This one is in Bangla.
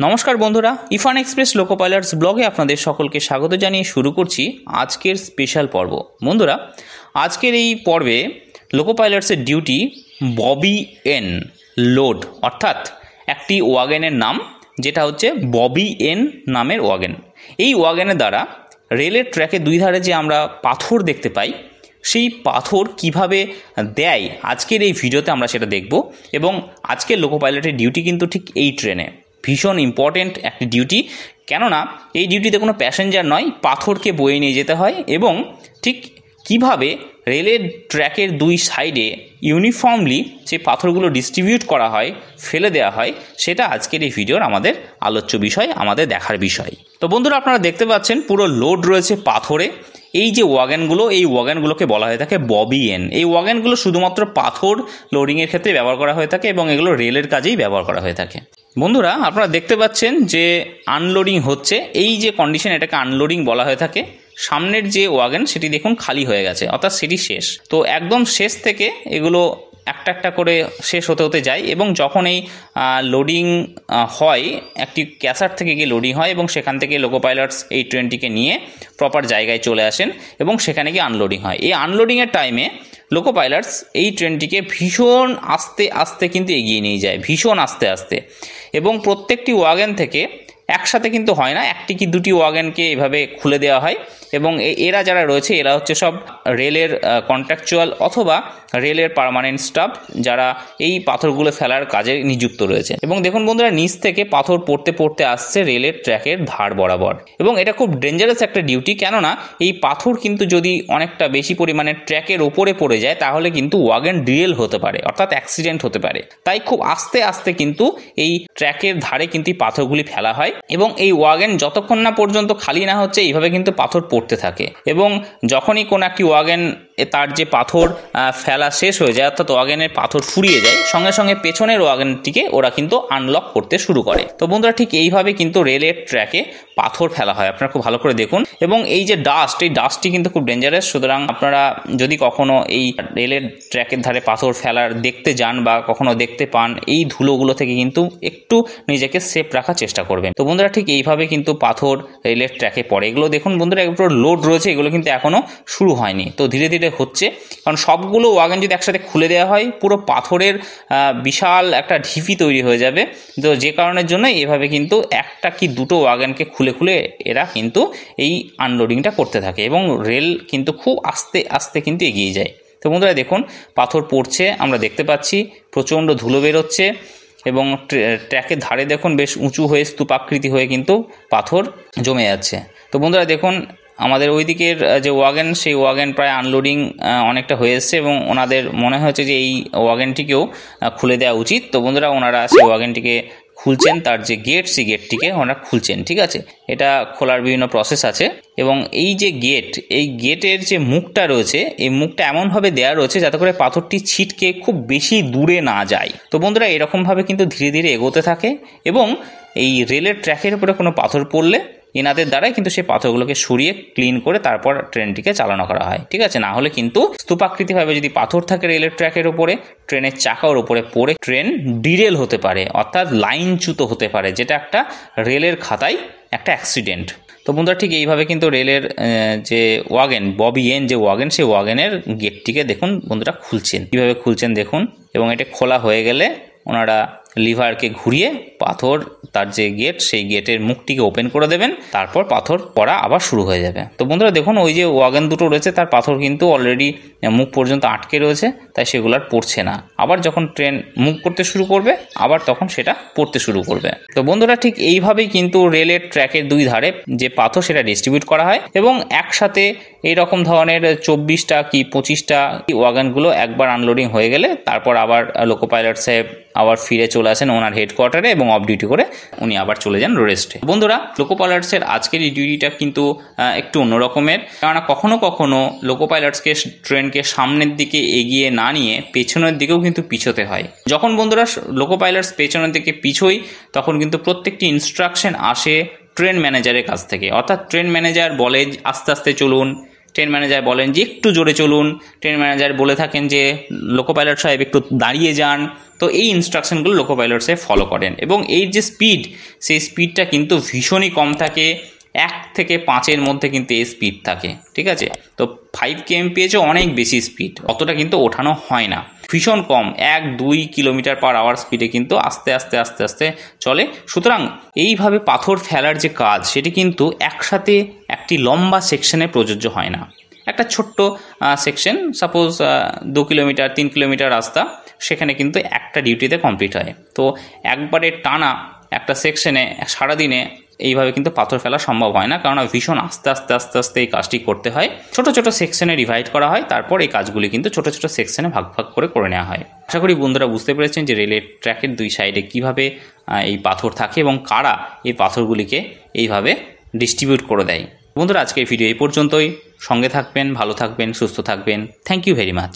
নমস্কার বন্ধুরা, ইরফান এক্সপ্রেস লোকো পাইলটস ব্লগে আপনাদের সকলকে স্বাগত জানিয়ে শুরু করছি আজকের স্পেশাল পর্ব। বন্ধুরা, আজকের এই পর্বে লোকো পাইলটসের ডিউটি ববি এন লোড, অর্থাৎ একটি ওয়াগনের নাম যেটা হচ্ছে ববি এন নামের ওয়াগন। এই ওয়াগনের দ্বারা রেলের ট্র্যাকে দুই ধারে যে আমরা পাথর দেখতে পাই, সেই পাথর কিভাবে দেয় আজকের এই ভিডিওতে আমরা সেটা দেখব। এবং আজকের লোকো পাইলটের ডিউটি কিন্তু ঠিক এই ট্রেনে ভীষণ ইম্পর্টেন্ট একটি ডিউটি, কেননা এই ডিউটিতে কোনো প্যাসেঞ্জার নয়, পাথরকে বয়ে নিয়ে যেতে হয়। এবং ঠিক কিভাবে রেলের ট্র্যাকের দুই সাইডে ইউনিফর্মলি সেই পাথরগুলো ডিস্ট্রিবিউট করা হয়, ফেলে দেওয়া হয়, সেটা আজকের এই ভিডিওর আমাদের আলোচ্য বিষয়, আমাদের দেখার বিষয়। তো বন্ধুরা, আপনারা দেখতে পাচ্ছেন পুরো লোড রয়েছে পাথরে। এই যে ওয়াগনগুলো, এই ওয়াগনগুলোকে বলা হয়ে থাকে ববি এন। এই ওয়াগনগুলো শুধুমাত্র পাথর লোডিংয়ের ক্ষেত্রে ব্যবহার করা হয়ে থাকে এবং এগুলো রেলের কাজেই ব্যবহার করা হয়ে থাকে। বন্ধুরা, আপনারা দেখতে পাচ্ছেন যে আনলোডিং হচ্ছে। এই যে কন্ডিশন, এটাকে আনলোডিং বলা হয়ে থাকে। সামনের যে ওয়াগন সেটি দেখুন খালি হয়ে গেছে, অর্থাৎ সেটি শেষ। তো একদম শেষ থেকে এগুলো একটা একটা করে শেষ হতে হতে যায় এবং যখন এই লোডিং হয়, একটি ক্যাসার থেকে গিয়ে লোডিং হয় এবং সেখান থেকে লোকো পাইলটস এই ট্রেনটিকে নিয়ে প্রপার জায়গায় চলে আসেন এবং সেখানে গিয়ে আনলোডিং হয়। এই আনলোডিংয়ের টাইমে লোকো পাইলটস এই ট্রেনটিকে ভীষণ আস্তে আস্তে কিন্তু এগিয়ে নিয়ে যায়, ভীষণ আস্তে আস্তে। এবং প্রত্যেকটি ওয়াগন থেকে একসাথে কিন্তু হয় না, একটি কি দুটি ওয়াগনকে এভাবে খুলে দেওয়া হয়। এবং এরা যারা রয়েছে, এরা হচ্ছে সব রেলের কন্ট্রাকচুয়াল অথবা রেলের পার্মানেন্ট স্টাফ, যারা এই পাথরগুলো ফেলার কাজে নিযুক্ত রয়েছে। এবং দেখুন বন্ধুরা, নিচ থেকে পাথর পড়তে পড়তে আসছে রেলের ট্র্যাকের ধার বরাবর। এবং এটা খুব ডেঞ্জারাস একটা ডিউটি, কেননা এই পাথর কিন্তু যদি অনেকটা বেশি পরিমাণে ট্র্যাকের ওপরে পড়ে যায় তাহলে কিন্তু ওয়াগন ডিরেল হতে পারে, অর্থাৎ অ্যাক্সিডেন্ট হতে পারে। তাই খুব আস্তে আস্তে কিন্তু এই ট্র্যাকের ধারে কিন্তু পাথরগুলি ফেলা হয় এবং এই ওয়াগন যতক্ষণ না পর্যন্ত খালি না হচ্ছে এইভাবে কিন্তু পাথর পড়তে থাকে। এবং যখনই কোনো একটি ওয়াগন তার যে পাথর ফেলা শেষ হয়ে যায়, অর্থাৎ ওয়াগনের পাথর ফুরিয়ে যায়, সঙ্গে সঙ্গে পেছনের ওয়াগনটিকে ওরা কিন্তু আনলক করতে শুরু করে। তো বন্ধুরা, ঠিক এইভাবে কিন্তু রেলের ট্র্যাকে পাথর ফেলা হয়, আপনারা খুব ভালো করে দেখুন। এবং এই যে ডাস্ট, এই ডাস্টটি কিন্তু খুব ডেঞ্জারাস। সুতরাং আপনারা যদি কখনো এই রেলের ট্র্যাকের ধারে পাথর ফেলার দেখতে যান বা কখনো দেখতে পান, এই ধুলোগুলো থেকে কিন্তু একটু নিজেকে সেফ রাখার চেষ্টা করবেন। তো বন্ধুরা, ঠিক এইভাবে কিন্তু পাথর রেলের ট্র্যাকে পড়ে। এগুলো দেখুন বন্ধুরা, একটু লোড রয়েছে, এগুলো কিন্তু এখনও শুরু হয়নি, তো ধীরে ধীরে হচ্ছে। কারণ সবগুলো ওয়াগন যদি একসাথে খুলে দেওয়া হয়, পুরো পাথরের বিশাল একটা ঢিপি তৈরি হয়ে যাবে। তো যে কারণের জন্য এভাবে কিন্তু একটা কি দুটো ওয়াগনকে খুলে খুলে এরা কিন্তু এই আনলোডিংটা করতে থাকে এবং রেল কিন্তু খুব আস্তে আস্তে কিন্তু এগিয়ে যায়। তো বন্ধুরা দেখুন, পাথর পড়ছে, আমরা দেখতে পাচ্ছি প্রচণ্ড ধুলো বেরোচ্ছে এবং ট্র্যাকের ধারে দেখুন বেশ উঁচু হয়ে স্তূপাকৃতি হয়ে কিন্তু পাথর জমে যাচ্ছে। তো বন্ধুরা দেখুন, আমাদের ওই দিকের যে ওয়াগন, সেই ওয়াগন প্রায় আনলোডিং অনেকটা হয়ে এসছে এবং ওনাদের মনে হয়েছে যে এই ওয়াগনটিকেও খুলে দেওয়া উচিত। তো বন্ধুরা, ওনারা সেই ওয়াগনটিকে খুলছেন, তার যে গেট, সেই গেটটিকে ওনারা খুলছেন। ঠিক আছে, এটা খোলার বিভিন্ন প্রসেস আছে। এবং এই যে গেট, এই গেটের যে মুখটা রয়েছে, এই মুখটা এমনভাবে দেওয়া রয়েছে যাতে করে পাথরটি ছিটকে খুব বেশি দূরে না যায়। তো বন্ধুরা, এরকমভাবে কিন্তু ধীরে ধীরে এগোতে থাকে এবং এই রেলের ট্র্যাকের উপরে কোনো পাথর পড়লে এনাদের দ্বারাই কিন্তু সেই পাথরগুলোকে সরিয়ে ক্লিন করে তারপর ট্রেনটিকে চালানো করা হয়। ঠিক আছে, না হলে কিন্তু স্তূপাকৃতিভাবে যদি পাথর থাকে রেলের ট্র্যাকের উপরে, ট্রেনের চাকার উপরে পড়ে ট্রেন ডিরেল হতে পারে, অর্থাৎ লাইনচ্যুত হতে পারে, যেটা একটা রেলের খাতায় একটা অ্যাক্সিডেন্ট। তো বন্ধুরা, ঠিক এইভাবে কিন্তু রেলের যে ওয়াগন ববি এন যে ওয়াগন, সেই ওয়াগনের গেটটিকে দেখুন বন্ধুরা খুলছেন, কীভাবে খুলছেন দেখুন। এবং এটা খোলা হয়ে গেলে ওনারা লিভারকে ঘুরিয়ে পাথর, তার যে গেট, সেই গেটের মুখটিকে ওপেন করে দেবেন, তারপর পাথর পড়া আবার শুরু হয়ে যাবে। তো বন্ধুরা দেখুন, ওই যে ওয়াগন দুটো রয়েছে তার পাথর কিন্তু অলরেডি মুখ পর্যন্ত আটকে রয়েছে, তাই সেগুলো আর পড়ছে না। আবার যখন ট্রেন মুভ করতে শুরু করবে, আবার তখন সেটা পড়তে শুরু করবে। তো বন্ধুরা, ঠিক এইভাবেই কিন্তু রেলের ট্র্যাকের দুই ধারে যে পাথর সেটা ডিস্ট্রিবিউট করা হয় এবং একসাথে এইরকম ধরনের 24টা কি 25টা ওয়াগনগুলো একবার আনলোডিং হয়ে গেলে তারপর আবার লোকো পাইলট সাহেব আবার ফিরে চলে আসেন ওনার হেডকোয়ার্টারে এবং অফ ডিউটি করে উনি আবার চলে যান রেস্টে। বন্ধুরা, লোকো পাইলটসের আজকের এই ডিউটিটা কিন্তু একটু অন্যরকমের, কেননা কখনো কখনো লোকো পাইলটসকে ট্রেনকে সামনের দিকে এগিয়ে না নিয়ে পেছনের দিকেও কিন্তু পিছোতে হয়। যখন বন্ধুরা লোকো পাইলটস পেছনের দিকে পিছোই, তখন কিন্তু প্রত্যেকটি ইনস্ট্রাকশন আসে ট্রেন ম্যানেজারের কাছ থেকে, অর্থাৎ ট্রেন ম্যানেজার বলে আস্তে আস্তে চলুন, ট্রেন ম্যানেজার বলেন যে একটু জোরে চলুন, ট্রেন ম্যানেজার বলে থাকেন যে লোকো পাইলট সাহেব একটু দাঁড়িয়ে যান। তো এই ইনস্ট্রাকশনগুলো লোকো পাইলট সাহেব ফলো করেন এবং এই যে স্পিড, সেই স্পিডটা কিন্তু ভীষণই কম থাকে, 1 থেকে 5-এর মধ্যে কিন্তু এই স্পিড থাকে, ঠিক আছে। তো 5 kmph অনেক বেশি স্পিড, অতটা কিন্তু ওঠানো হয় না, ভীষণ কম 1-2 km/h স্পিডে কিন্তু আস্তে আস্তে আস্তে আস্তে চলে। সুতরাং এইভাবে পাথর ফেলার যে কাজ, সেটি কিন্তু একসাথে একটি লম্বা সেকশনে প্রযোজ্য হয় না। একটা ছোট্ট সেকশন, সাপোজ 2 কিলোমিটার 3 কিলোমিটার রাস্তা, সেখানে কিন্তু একটা ডিউটিতে কমপ্লিট হয়। তো একবারে টানা একটা সেকশনে সারাদিনে এইভাবে কিন্তু পাথর ফেলা সম্ভব হয় না, কারণ ভীষণ আস্তে আস্তে আস্তে আস্তে এই কাজটি করতে হয়। ছোট ছোট সেকশনে ডিভাইড করা হয়, তারপর এই কাজগুলি কিন্তু ছোট ছোট সেকশনে ভাগ ভাগ করে নেওয়া হয়। আশা করি বন্ধুরা বুঝতে পেরেছেন যে রেলের ট্র্যাকের 2 সাইডে কীভাবে এই পাথর থাকে এবং কারা এই পাথরগুলিকে এইভাবে ডিস্ট্রিবিউট করে দেয়। বন্ধুরা, আজকের ভিডিও এই পর্যন্তই। সঙ্গে থাকবেন, ভালো থাকবেন, সুস্থ থাকবেন। Thank you very much.